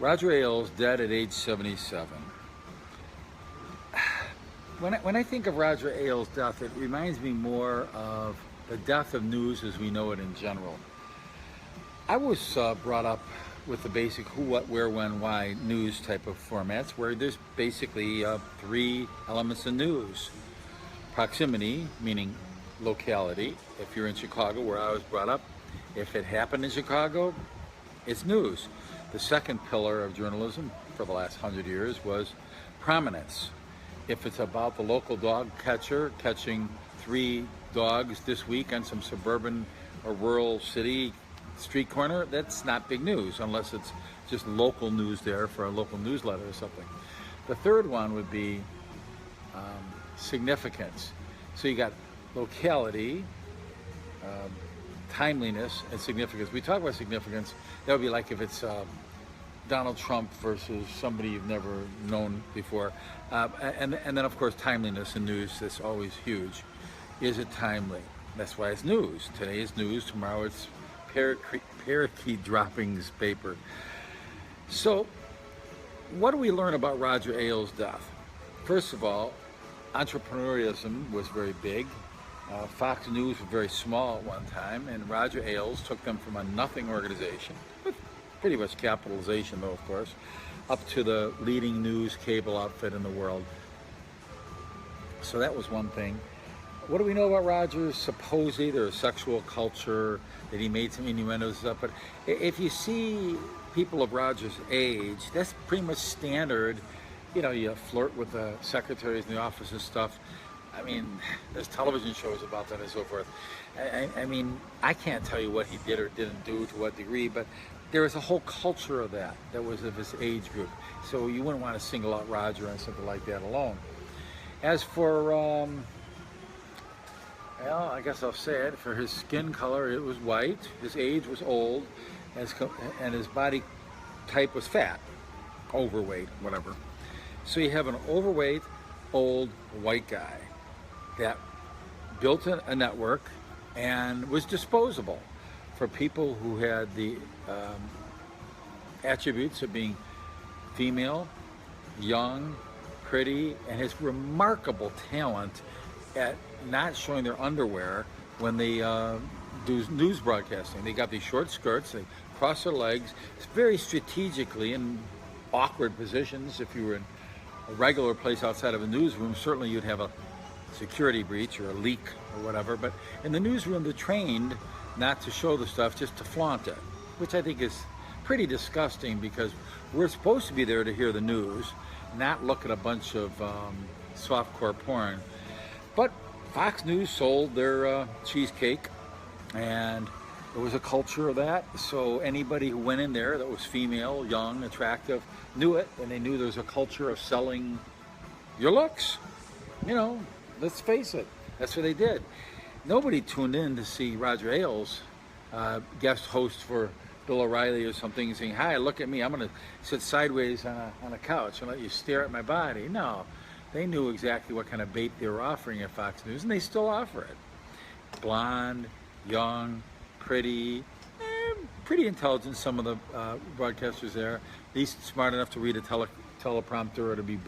Roger Ailes, dead at age 77. When I think of Roger Ailes' death, it reminds me more of the death of news as we know it in general. I was brought up with the basic who, what, where, when, why news type of formats, where there's basically three elements of news. Proximity, meaning locality. If you're in Chicago, where I was brought up, if it happened in Chicago, it's news. The second pillar of journalism for the last 100 years was prominence. If it's about the local dog catcher catching 3 dogs this week on some suburban or rural city street corner, that's not big news unless it's just local news there for a local newsletter or something. The third one would be significance. So you got locality, timeliness, and significance. We talk about significance, that would be like if it's Donald Trump versus somebody you've never known before. And then of course timeliness in news, that's always huge. Is it timely? That's why it's news. Today is news, tomorrow it's parakeet droppings paper. So what do we learn about Roger Ailes' death? First of all, entrepreneurialism was very big. Fox News was very small at one time, and Roger Ailes took them from a nothing organization, with pretty much capitalization though, of course, up to the leading news cable outfit in the world. So that was one thing. What do we know about Roger's supposed either sexual culture, that he made some innuendos up? But if you see people of Roger's age, that's pretty much standard. You know, you flirt with the secretaries in the office and stuff. I mean, there's television shows about that and so forth. I mean, I can't tell you what he did or didn't do to what degree, but there was a whole culture of that was of his age group. So you wouldn't want to single out Roger on something like that alone. As for, well, I guess I'll say it, for his skin color, it was white, his age was old, and his body type was fat, overweight, whatever. So you have an overweight, old, white guy that built a network and was disposable for people who had the attributes of being female, young, pretty, and his remarkable talent at not showing their underwear when they do news broadcasting. They got these short skirts, they cross their legs, it's very strategically in awkward positions. If you were in a regular place outside of a newsroom, certainly you'd have a security breach or a leak or whatever, but in the newsroom they're trained not to show the stuff, just to flaunt it, which I think is pretty disgusting, because we're supposed to be there to hear the news, not look at a bunch of softcore porn. But Fox News sold their cheesecake, and there was a culture of that, so anybody who went in there that was female, young, attractive, knew it, and they knew there was a culture of selling your looks. You know, let's face it, that's what they did. Nobody tuned in to see Roger Ailes guest host for Bill O'Reilly or something, saying, "Hi, look at me, I'm going to sit sideways on a couch and let you stare at my body." No, they knew exactly what kind of bait they were offering at Fox News, and they still offer it. Blonde, young, pretty, pretty intelligent, some of the broadcasters there, at least smart enough to read a teleprompter or to be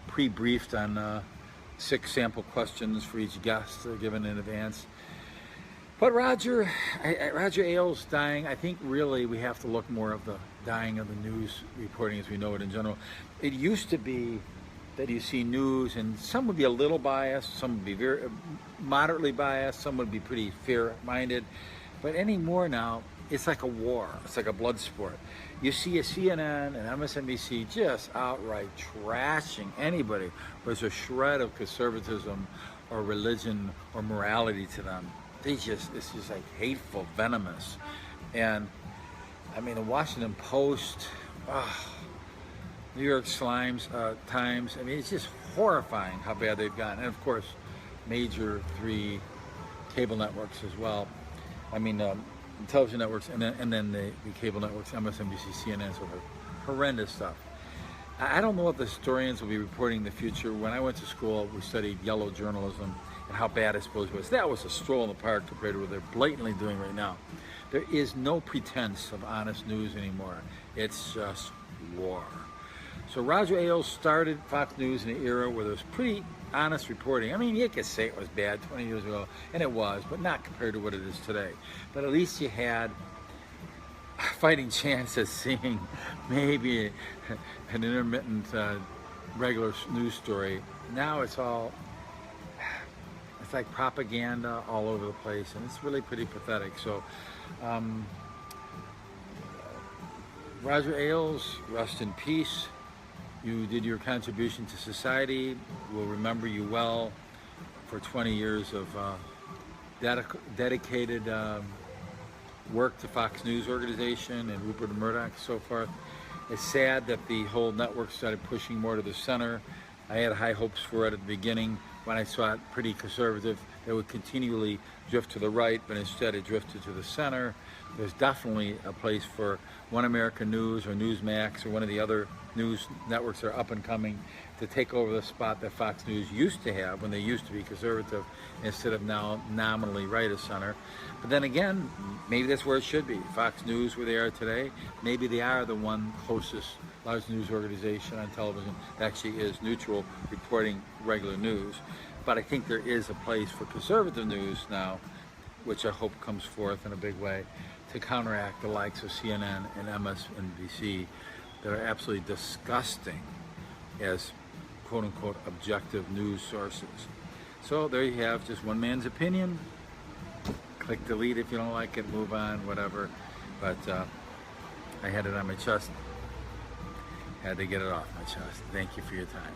pre-briefed on 6 sample questions for each guest given in advance. But Roger Ailes dying, I think really we have to look more of the dying of the news reporting as we know it in general. It used to be that you see news and some would be a little biased, some would be very moderately biased, some would be pretty fair-minded. But anymore now, it's like a war. It's like a blood sport. You see a CNN and MSNBC just outright trashing anybody who's a shred of conservatism or religion or morality to them. It's just like hateful, venomous. And I mean, the Washington Post, New York Times, I mean, it's just horrifying how bad they've gotten. And of course, major 3 cable networks as well. I mean, television networks, and then the cable networks, MSNBC, CNN, sort of horrendous stuff. I don't know what the historians will be reporting in the future. When I went to school, we studied yellow journalism and how bad I suppose it was. That was a stroll in the park compared to what they're blatantly doing right now. There is no pretense of honest news anymore. It's just war. So Roger Ailes started Fox News in an era where there was pretty honest reporting. I mean, you could say it was bad 20 years ago, and it was, but not compared to what it is today. But at least you had a fighting chance of seeing maybe an intermittent regular news story. Now it's like propaganda all over the place, and it's really pretty pathetic. So Roger Ailes, rest in peace. You did your contribution to society. We'll remember you well for 20 years of dedicated work to Fox News organization and Rupert Murdoch, so forth. It's sad that the whole network started pushing more to the center. I had high hopes for it at the beginning when I saw it pretty conservative. It would continually drift to the right, but instead it drifted to the center. There's definitely a place for One American News or Newsmax or one of the other news networks that are up and coming to take over the spot that Fox News used to have when they used to be conservative instead of now nominally right of center. But then again, maybe that's where it should be. Fox News, where they are today, maybe they are the one closest large news organization on television that actually is neutral, reporting regular news. But I think there is a place for conservative news now, which I hope comes forth in a big way, to counteract the likes of CNN and MSNBC that are absolutely disgusting as quote-unquote objective news sources. So there you have just one man's opinion. Click delete if you don't like it, move on, whatever. But I had it on my chest. Had to get it off my chest. Thank you for your time.